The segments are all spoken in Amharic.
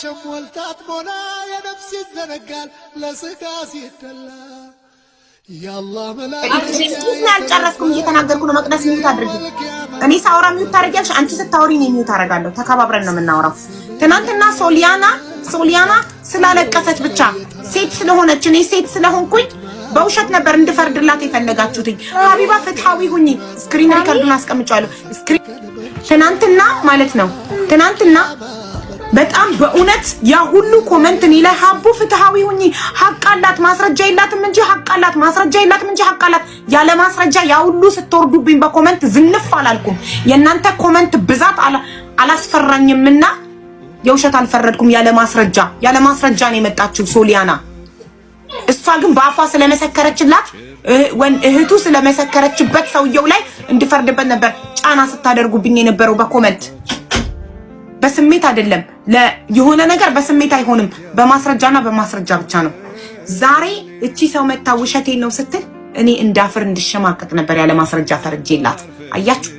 ቸሞልታት ሞላ የነፍስ ይዘነጋል ለስጋ ሲደላ ያአላህ መላእክት አልጨረስኩም እየተናገርኩ ነው። መቅደስ ሚዩት አድርጊ። እኔ ሳውራ ሚዩት ታደርጊያለሽ፣ አንቺ ስታወሪ እኔ ሚዩት አደርጋለሁ። ተከባብረን ነው የምናወራው። ትናንትና ሶሊያና ስላለቀሰች ብቻ ሴት ስለሆነች እኔ ሴት ስለሆንኩኝ በውሸት ነበር እንድፈርድላት የፈለጋችሁትኝ። ሀቢባ ፍትሃዊ ሁኚ። ስክሪን ሪከርዱን አስቀምጫለሁ። ትናንትና ማለት ነው ትናንትና በጣም በእውነት ያ ሁሉ ኮሜንት እኔ ላይ ሀቡ ፍትሃዊ ሁኚ፣ ሀቅ አላት ማስረጃ የላትም እንጂ ሀቅ አላት ማስረጃ የላትም እንጂ ሀቅ አላት። ያለ ማስረጃ ያ ሁሉ ስትወርዱብኝ በኮሜንት ዝንፍ አላልኩም። የእናንተ ኮሜንት ብዛት አላስፈራኝምና የውሸት አልፈረድኩም። ያለ ማስረጃ ነው የመጣችው ሶሊያና። እሷ ግን በአፏ ስለመሰከረችላት እህቱ ስለመሰከረችበት ሰውየው ላይ እንድፈርድበት ነበር ጫና ስታደርጉብኝ የነበረው በኮሜንት። በስሜት አይደለም የሆነ ነገር በስሜት አይሆንም፣ በማስረጃና በማስረጃ ብቻ ነው። ዛሬ እቺ ሰው መታ ውሸቴን ነው ስትል እኔ እንዳፍር እንድሸማቀቅ ነበር ያለ ማስረጃ ፈርጄላት። አያችሁ፣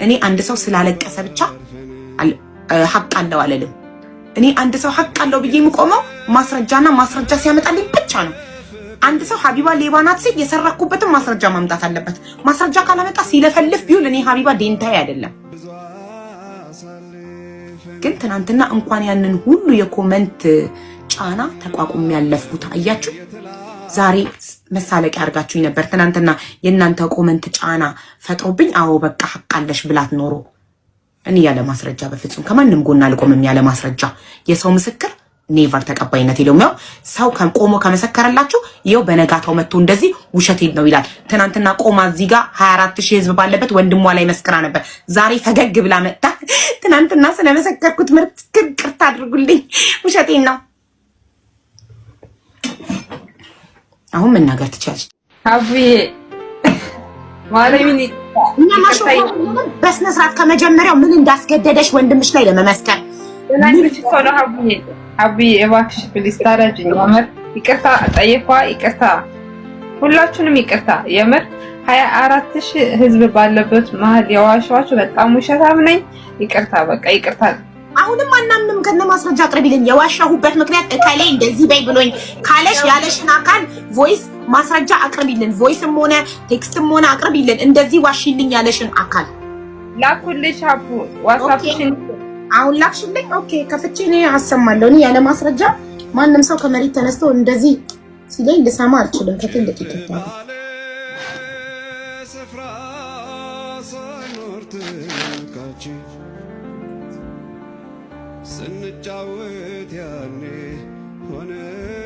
እኔ አንድ ሰው ስላለቀሰ ብቻ ሀቅ አለው አለልም። እኔ አንድ ሰው ሀቅ አለው ብዬ የምቆመው ማስረጃና ማስረጃ ሲያመጣልኝ ብቻ ነው። አንድ ሰው ሀቢባ ሌባ ናት ሲል የሰራኩበትን ማስረጃ ማምጣት አለበት። ማስረጃ ካላመጣ ሲለፈልፍ ቢውል እኔ ሀቢባ ዴንታዬ አይደለም። ግን ትናንትና እንኳን ያንን ሁሉ የኮሜንት ጫና ተቋቁም ያለፍኩት አያችሁ። ዛሬ መሳለቂያ አድርጋችሁኝ ነበር። ትናንትና የእናንተ ኮሜንት ጫና ፈጥሮብኝ አዎ በቃ ሀቅ አለሽ ብላት ኖሮ እኔ ያለ ማስረጃ በፍጹም ከማንም ጎን አልቆምም። ያለ ማስረጃ የሰው ምስክር ኔቨር ተቀባይነት የለውም። ያው ሰው ቆሞ ከመሰከረላችሁ ይኸው በነጋታው መጥቶ እንደዚህ ውሸቴን ነው ይላል። ትናንትና ቆማ እዚህ ጋር 24000 ህዝብ ባለበት ወንድሟ ላይ መስክራ ነበር። ዛሬ ፈገግ ብላ መጣ። ትናንትና ስለመሰከርኩት ቅርታ አድርጉልኝ ውሸቴን ነው። አሁን መናገር ትችላለች። አብዬ ማለሚኒ እኛ ማሾፍ በስነ ስርዓት ከመጀመሪያው ምን እንዳስገደደሽ ወንድምሽ ላይ ለመመስከር አብዬ እባክሽ ፕሊስ ታረጅኝ። የምር ይቅርታ ጠይቋ፣ ይቅርታ ሁላችሁንም ይቅርታ። የምር 24000 ህዝብ ባለበት መሀል የዋሸኋችሁ በጣም ውሸታም ነኝ። ይቅርታ በቃ ይቅርታ። አሁንም አናምንም። ከነ ማስረጃ አቅርቢልኝ። የዋሻሁበት ምክንያት እከሌ እንደዚህ በይ ብሎኝ ካለሽ ያለሽን አካል ቮይስ ማስረጃ አቅርቢልን። ቮይስም ሆነ ቴክስትም ሆነ አቅርቢልን። እንደዚህ ዋሽልኝ ያለሽን አካል ላኩልሽ። አቡ ዋትስአፕሽን አሁን ላክሽልኝ። ኦኬ ከፍቼ እኔ አሰማለሁ። እኔ ያለ ማስረጃ ማንም ሰው ከመሬት ተነስቶ እንደዚህ ሲለኝ ልሰማ አልችልም። ከትልቅ ይከታ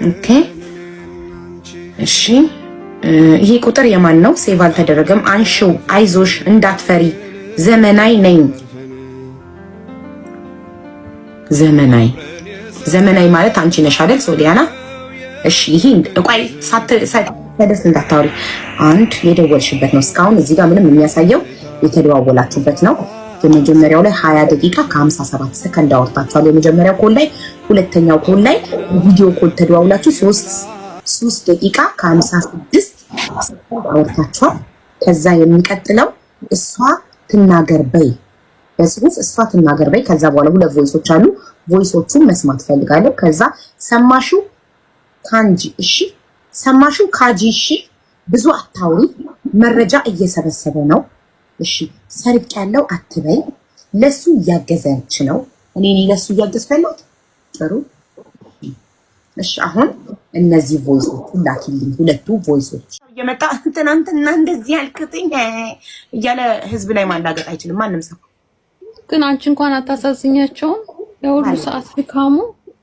ኦኬ እሺ። ይሄ ቁጥር የማን ነው? ሴቭ አልተደረገም። አንሺው፣ አይዞሽ፣ እንዳትፈሪ። ዘመናዊ ነኝ። ዘመናዊ ማለት አንቺ ነሽ አይደል ሶሊያና? እሺ ይሄ ቆይ ሳትደስ እንዳታወሪ። አንድ የደወልሽበት ነው። እስካሁን እዚህ ጋር ምንም የሚያሳየው የተደዋወላችሁበት ነው። የመጀመሪያው ላይ 20 ደቂቃ ከ57 ሰከንድ አወርታችኋል። የመጀመሪያው ኮል ላይ፣ ሁለተኛው ኮል ላይ ቪዲዮ ኮል ተደዋውላችሁ 3 ደቂቃ ከ56 ሰከንድ አወርታችኋል። ከዛ የሚቀጥለው እሷ ትናገር በይ በጽሁፍ እሷ ትናገር በይ። ከዛ በኋላ ሁለት ቮይሶች አሉ። ቮይሶቹን መስማት ፈልጋለሁ። ከዛ ሰማሹ ካንጂ እሺ፣ ሰማሹ ካጂ እሺ። ብዙ አታውሪ፣ መረጃ እየሰበሰበ ነው። እሺ ሰርቅ ያለው አትበይ። ለሱ እያገዘች ነው። እኔ ለሱ እያገዝኩ ጥሩ እሺ። አሁን እነዚህ ቮይሶች ላኪልኝ። ሁለቱ ቮይሶች እየመጣ ትናንትና እንደዚህ ያልክትኝ እያለ ህዝብ ላይ ማላገጥ አይችልም ማንም ሰው። ግን አንቺ እንኳን አታሳዝኛቸውም? የሁሉ ሰዓት ድካሙ።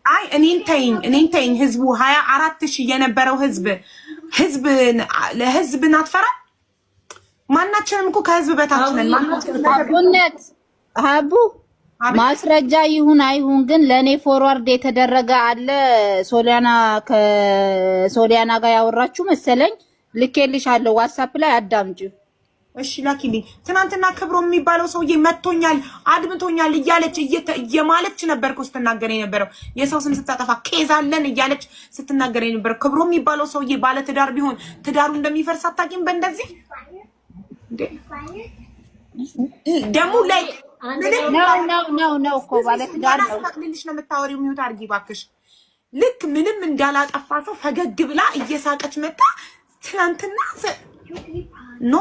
አይ እኔን ተይኝ። ህዝቡ 24000 የነበረው ህዝብን አትፈራ። ማናችንም እኮ ከህዝብ በታች ነን። አቡነት አቡ ማስረጃ ይሁን አይሁን ግን ለኔ ፎርዋርድ የተደረገ አለ። ከሶሊያና ጋር ያወራችሁ መሰለኝ። ልኬልሻለሁ ዋትስአፕ ላይ አዳምጪው። እሺ ላኪልኝ። ትናንትና ክብሮ የሚባለው ሰውዬ መጥቶኛል አድምቶኛል እያለች ነበር እኮ ስትናገር የነበረው። የሰው ስም ስታጠፋ ኬዝ አለን እያለች ስትናገር የነበረው። ክብሮ የሚባለው ሰውዬ ባለ ትዳር ቢሆን ትዳሩ እንደሚፈርስ አታውቂም? በእንደዚህ ደግሞ ላይ ነው እኮ ባለትዳር ነው። አስፈቅድልሽ ነው የምታወሪው። ሚውት አድርጊ እባክሽ። ልክ ምንም እንዳላጠፋ ሰው ፈገግ ብላ እየሳቀች መጣ ትናንትና። ኖ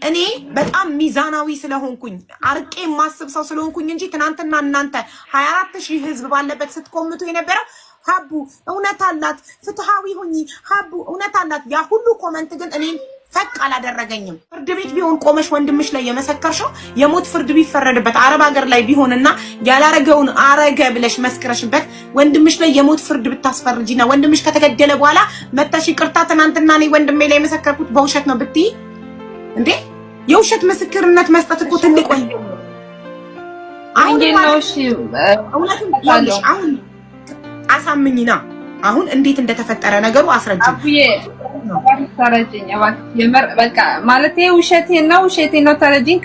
እኔ በጣም ሚዛናዊ ስለሆንኩኝ አርቄ የማስብ ሰው ስለሆንኩኝ እንጂ ትናንትና እናንተ 24000 ህዝብ ባለበት ስትቆምቱ የነበረው ሀቡ እውነት አላት፣ ፍትሃዊ ሁኚ ሀቡ እውነት አላት። ያ ሁሉ ኮመንት ግን እኔ ፈቅ አላደረገኝም። ፍርድ ቤት ቢሆን ቆመሽ ወንድምሽ ላይ የመሰከርሽው የሞት ፍርድ ቢፈረድበት አረብ ሀገር ላይ ቢሆንና ያላረገውን አረገ ብለሽ መስክረሽበት ወንድምሽ ላይ የሞት ፍርድ ብታስፈርጂና ወንድምሽ ከተገደለ በኋላ መጣሽ ይቅርታ ትናንትና እኔ ወንድሜ ላይ የመሰከርኩት በውሸት ነው ብትይ እንዴ? የውሸት ምስክርነት መስጠት እኮ ትልቅ ወንጀል ነው። አሁን አሁን አሳምኝና አሁን እንዴት እንደተፈጠረ ነገሩ አስረጅኝ። ተረጅኝ የመር በቃ ማለት ውሸቴን ነው ተረጅኝ።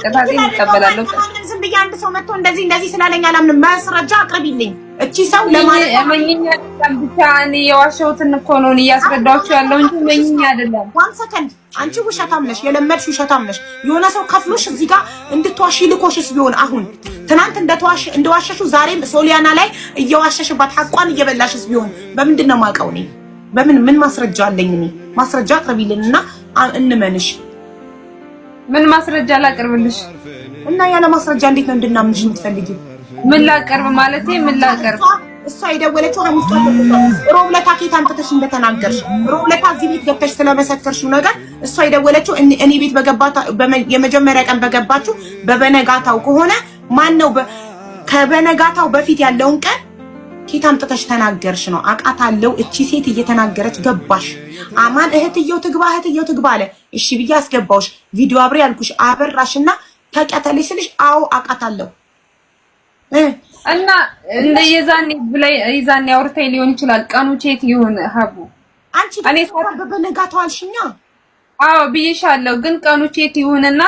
ቅጣቴን እቀበላለሁ። ዝም ብዬ አንድ ሰው መጥቶ እንደዚህ ስላለኝ አላምንም። ማስረጃ አቅርቢልኝ። እቺ ሰው ለማለት መኝኛ ብቻ እኔ የዋሸሁትን እኮ ነው እያስረዳችሁ ያለው እንጂ መኝኛ አይደለም። 1 ሰከንድ አንቺ ውሸታም ነሽ፣ የለመድሽ ውሸታም ነሽ። የሆነ ሰው ከፍሎሽ እዚህ ጋር እንድትዋሺ ልኮሽስ ቢሆን አሁን ትናንት እንደዋሸሹ ዛሬም ሶሊያና ላይ እየዋሸሽባት ሐቋን እየበላሽስ ቢሆን በምንድን ነው የማውቀው እኔ? ምን ማስረጃ አለኝ እኔ? ማስረጃ አቅርቢልንና እንመንሽ። ምን ማስረጃ ላቅርብልሽ? እና ያለ ማስረጃ እንዴት ነው እንድናምንሽ የምትፈልጊው? ምን ላቀርብ ማለት ምን ላቀርብ? እሷ የደወለችው ሐሙስ ቀን ሮብለታ ኬት አንተሽ እንደተናገርሽ ሮብለታ እዚህ ቤት ገብተሽ ስለመሰከርሽው ነገር እሷ የደወለችው እኔ ቤት በገባታ የመጀመሪያ ቀን በገባችሁ በበነጋታው ከሆነ ማን ነው ከበነጋታው በፊት ያለውን ቀን ኬት አንተሽ ተናገርሽ ነው። አቃታለው እቺ ሴት እየተናገረች ገባሽ። አማን እህትየው ትግባ አለ። እሺ ብዬ አስገባውሽ። ቪዲዮ አብሬ ያልኩሽ አበራሽና ተቀተለሽ ስልሽ አዎ አቃታለው እና እንደ የዛኔ አውርተኝ ሊሆን ይችላል። ቀኑ ቼት ይሁን ሀቡ አንቺ በበነጋታው አልሽኛ። አዎ ብዬሻለሁ፣ ግን ቀኑ ቼት ይሁንና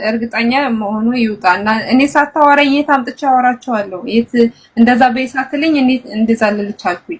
እርግጠኛ መሆኑ ይውጣና እኔ ሳታወራኝ የት አምጥቼ አወራቸዋለሁ? የት እንደዛ በይሳትልኝ እኔ እንደዛ ልልቻልኩኝ